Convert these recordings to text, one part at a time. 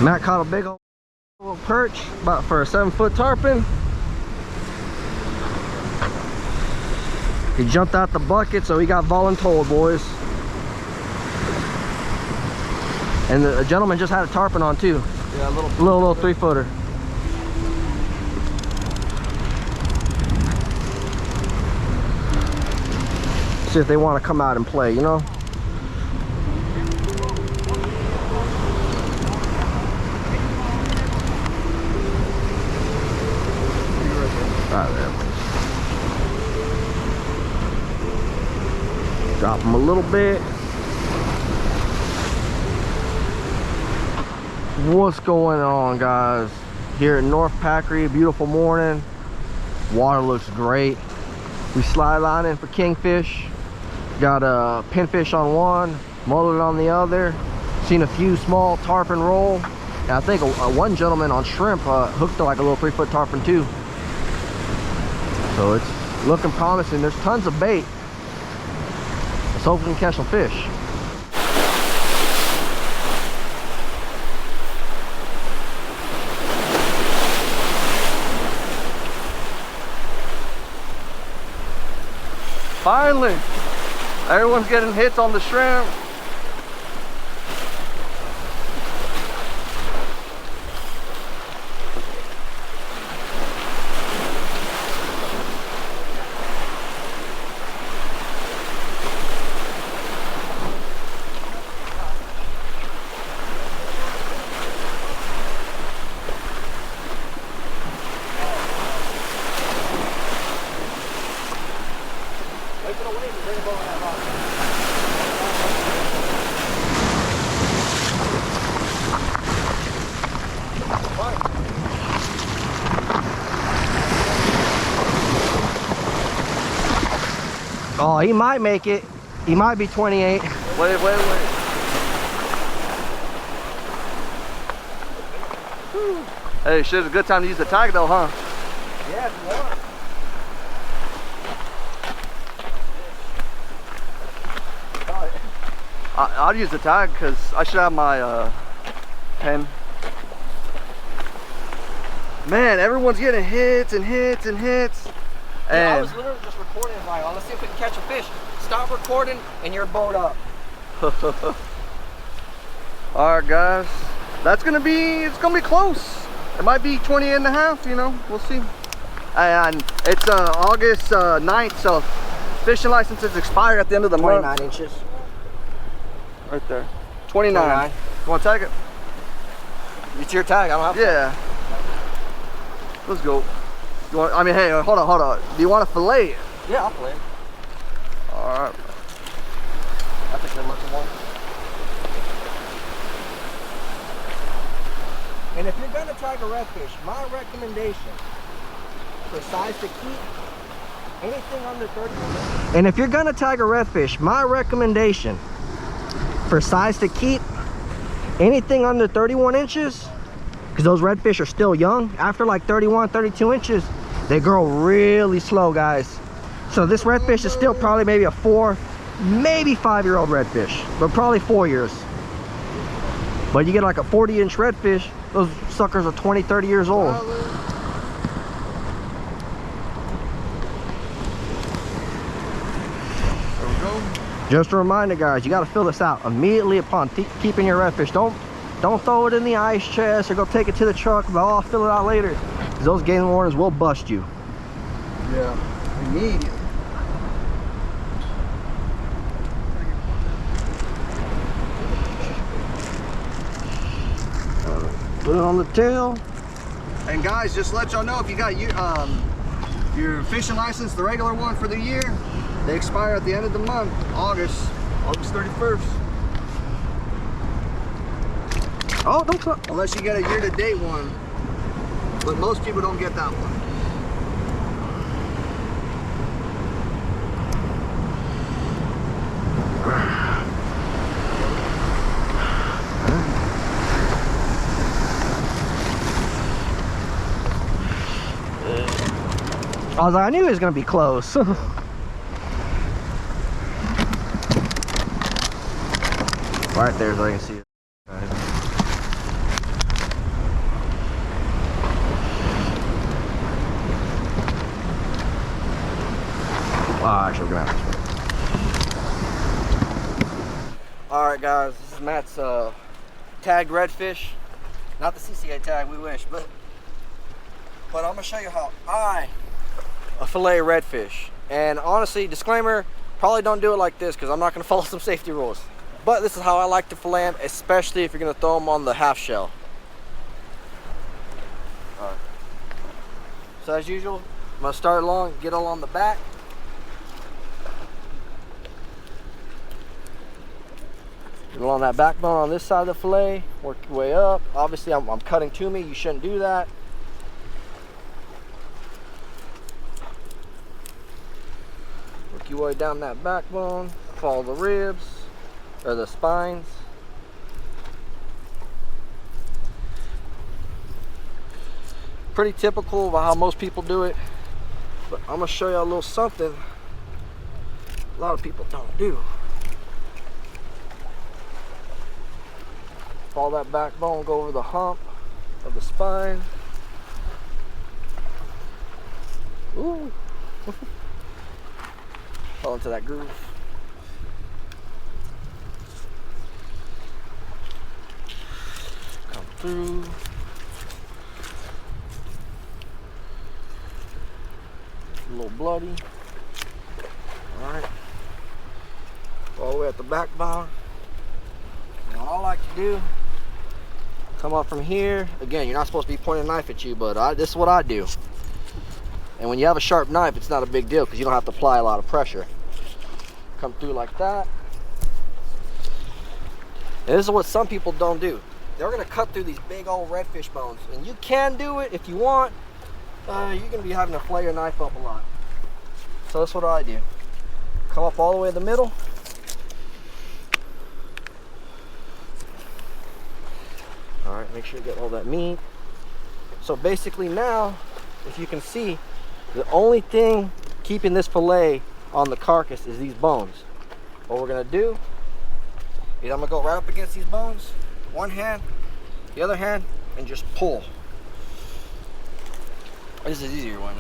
Matt caught a big old perch, about for a 7-foot tarpon. He jumped out the bucket, so he got voluntold, boys. And the gentleman just had a tarpon on too. Yeah, a little 3-footer. See if they want to come out and play, you know. Right there. Drop them a little bit. What's going on, guys? Here at North Packery, beautiful morning. Water looks great. We slide line in for kingfish. Got a pinfish on one, mullet on the other. Seen a few small tarpon roll. And I think one gentleman on shrimp hooked like a little 3-foot tarpon too. So it's looking promising. There's tons of bait. Let's hope we can catch some fish. Finally, everyone's getting hits on the shrimp. Oh, he might make it. He might be 28. Wait. Hey, shit, it's a good time to use the tag though, huh? Yeah, if you want. I'll use the tag because I should have my pen. Man, everyone's getting hits and hits and hits. And Yeah, I was literally just recording it, like, let's see if we can catch a fish. Stop recording and your boat up. all right, guys, it's gonna be close. It might be 28 and a half, you know, we'll see. And it's August 9th, so fishing licenses expire at the end of the month. 29 inches. Right there. 29. You want to tag it? It's your tag, I don't have to. Yeah. Let's go. You want, I mean, hey, hold on. Do you want to fillet it? Yeah, I'll fillet it. All right. That's a good looking one. And if you're gonna tag a redfish, my recommendation for size to keep, anything under 31. And if you're gonna tag a redfish, my recommendation for size to keep, anything under 31 inches, because those redfish are still young. After like 31, 32 inches, they grow really slow, guys. So this redfish is still probably maybe a 4, maybe 5-year-old redfish, but probably 4 years. But you get like a 40-inch redfish, those suckers are 20, 30 years old. Just a reminder, guys, you got to fill this out immediately upon keeping your redfish. Don't throw it in the ice chest or go take it to the truck. But I'll fill it out later, because those game wardens will bust you. Yeah, immediately. Put it on the tail. And guys, just to let y'all know, if you got your fishing license, the regular one for the year, they expire at the end of the month, August 31st. Oh, don't come. Unless you get a year-to-date one. But most people don't get that one. I was like, I knew it was going to be close. Right there so I can see it. Actually, we're gonna have this one. All right, guys, this is Matt's tagged redfish. Not the CCA tag, we wish, but I'm gonna show you how I fillet redfish. And honestly, disclaimer, probably don't do it like this because I'm not gonna follow some safety rules. But this is how I like to fillet them, especially if you're gonna throw them on the half shell. All right. So as usual, I'm gonna start along, get along the back. Get along that backbone on this side of the fillet, work your way up. Obviously, I'm cutting to me, you shouldn't do that. Work your way down that backbone, follow the ribs, or the spines. Pretty typical of how most people do it, but I'm gonna show you a little something a lot of people don't do. Follow that backbone, go over the hump of the spine. Ooh. Fall into that groove. Come through. A little bloody. Alright. All the way at the backbone. Now all I like to do, come up from here. Again, you're not supposed to be pointing a knife at you, but this is what I do. And when you have a sharp knife, it's not a big deal because you don't have to apply a lot of pressure. Come through like that. And this is what some people don't do. They're gonna cut through these big old redfish bones. And you can do it if you want. You're gonna be having to flay your knife up a lot. So that's what I do. Come up all the way to the middle. All right, make sure you get all that meat. So basically now, if you can see, the only thing keeping this fillet on the carcass is these bones. What we're gonna do is I'm gonna go right up against these bones, one hand, the other hand, and just pull. This is easier when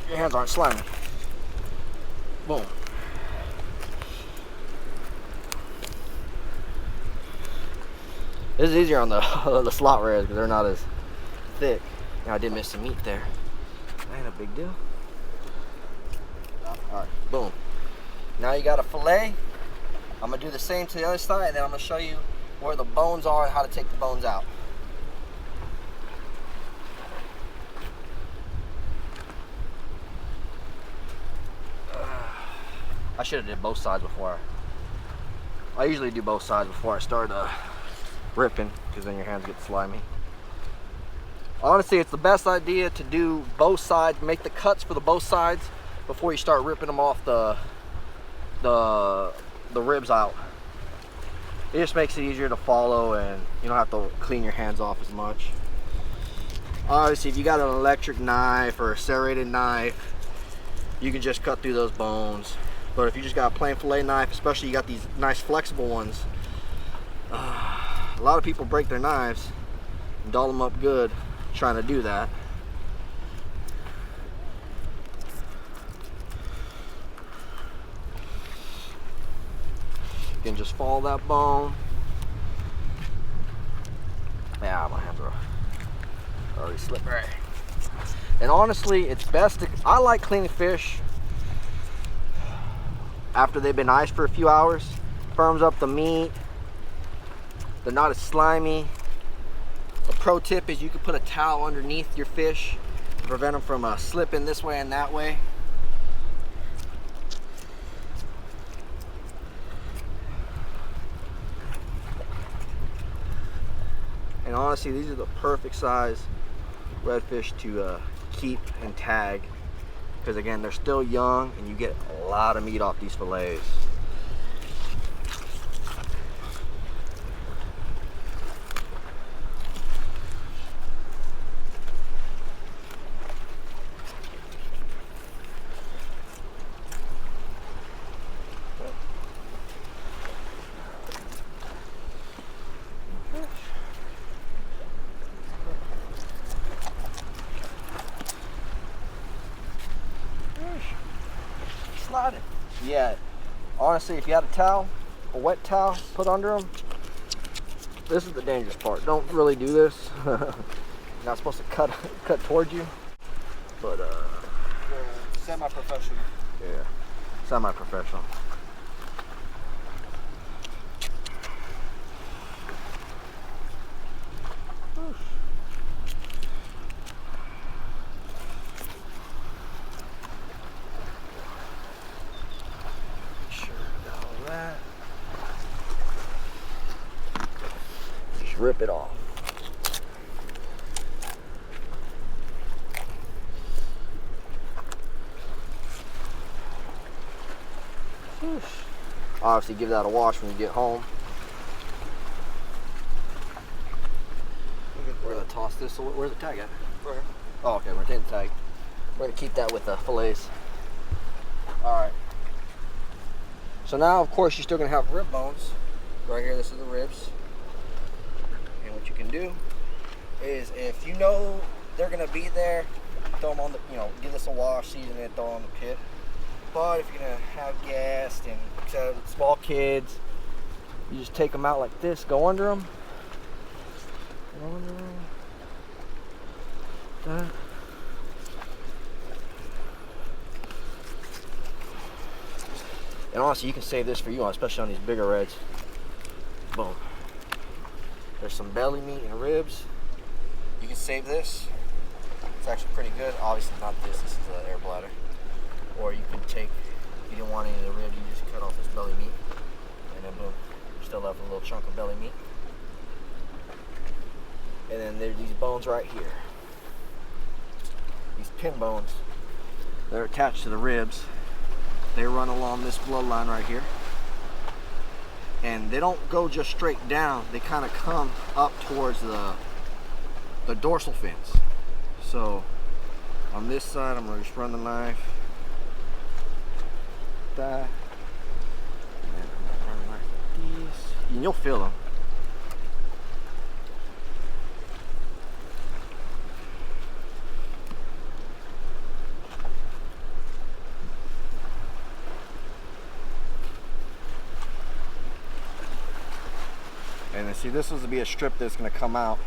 your hands aren't slimy. Boom. This is easier on the the slot rares because they're not as thick. Now I did miss some meat there. That ain't a big deal. Alright, boom. Now you got a fillet. I'm gonna do the same to the other side, and then I'm gonna show you where the bones are and how to take the bones out. I should have did both sides before. I usually do both sides before I start ripping, because then your hands get slimy. Honestly, it's the best idea to do both sides, make the cuts for the both sides before you start ripping them off the ribs out. It just makes it easier to follow, and you don't have to clean your hands off as much. Obviously, if you got an electric knife or a serrated knife, you can just cut through those bones. But if you just got a plain fillet knife, especially you got these nice flexible ones, a lot of people break their knives and dull them up good trying to do that. You can just follow that bone. Yeah, my hands are already slippery. And honestly, it's best to, I like cleaning fish after they've been iced for a few hours. Firms up the meat. They're not as slimy. A pro tip is you can put a towel underneath your fish to prevent them from slipping this way and that way. And honestly, these are the perfect size redfish to keep and tag, because again, they're still young and you get a lot of meat off these fillets. Yeah, honestly, if you had a towel, a wet towel, put under them, this is the dangerous part. Don't really do this. You're not supposed to cut towards you, but Semi-professional. yeah, semi-professional. Just rip it off. Obviously give that a wash when you get home. We're gonna toss this. So where's the tag at? Right here. Oh, okay, we're gonna take the tag. We're gonna keep that with the fillets. All right. So now, of course, you're still gonna have rib bones. Right here, this is the ribs. And what you can do is, if you know they're gonna be there, throw them on the, give this a wash, season it, throw it on the pit. But if you're gonna have guests and small kids, you just take them out like this, go under them. Go under them. That. And honestly, you can save this for you, especially on these bigger reds. Boom. There's some belly meat and ribs. You can save this. It's actually pretty good. Obviously not this. This is an air bladder. Or you can take, if you didn't want any of the ribs, you just cut off this belly meat. And then boom, you're still left with a little chunk of belly meat. And then there's these bones right here. These pin bones. They're attached to the ribs. They run along this bloodline right here. And they don't go just straight down. They kind of come up towards the dorsal fins. So on this side, I'm gonna just run the knife. That. And then I'm gonna run the knife like this. And you'll feel them. And then see, this was to be a strip that's going to come out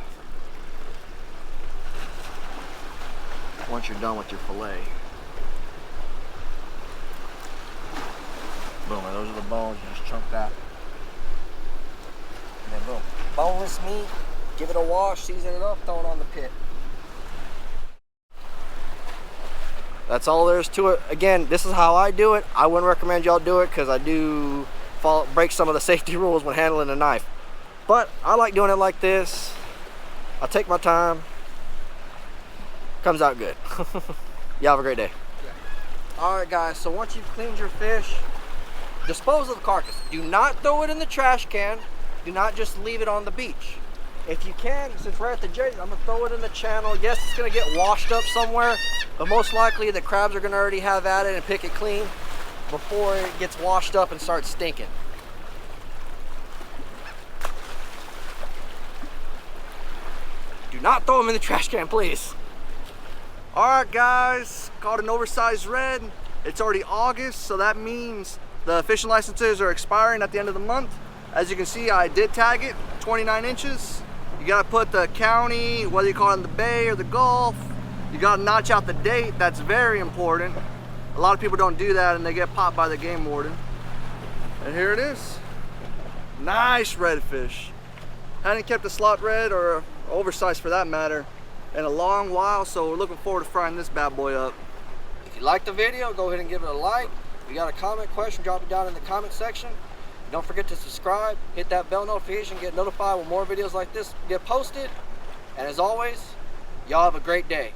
once you're done with your fillet. Boom, and those are the bones. You just chunk that. And then boom. Boneless meat, give it a wash, season it up, throw it on the pit. That's all there is to it. Again, this is how I do it. I wouldn't recommend y'all do it because I do break some of the safety rules when handling a knife. But I like doing it like this. I take my time. Comes out good. Y'all have a great day. Yeah. All right, guys. So once you've cleaned your fish, dispose of the carcass. Do not throw it in the trash can. Do not just leave it on the beach. If you can, since we're at the jetty, I'm gonna throw it in the channel. Yes, it's gonna get washed up somewhere, but most likely the crabs are gonna already have at it and pick it clean before it gets washed up and starts stinking. Do not throw them in the trash can, please. All right, guys, caught an oversized red. It's already August, so that means the fishing licenses are expiring at the end of the month. As you can see, I did tag it, 29 inches. You gotta put the county, whether you call it in the bay or the Gulf. You gotta notch out the date, that's very important. A lot of people don't do that and they get popped by the game warden. And here it is. Nice redfish. Hadn't kept a slot red or oversized for that matter in a long while, so we're looking forward to frying this bad boy up. If you liked the video, go ahead and give it a like. If you got a comment, question, drop it down in the comment section. Don't forget to subscribe, hit that bell notification, get notified when more videos like this get posted. And as always, y'all have a great day.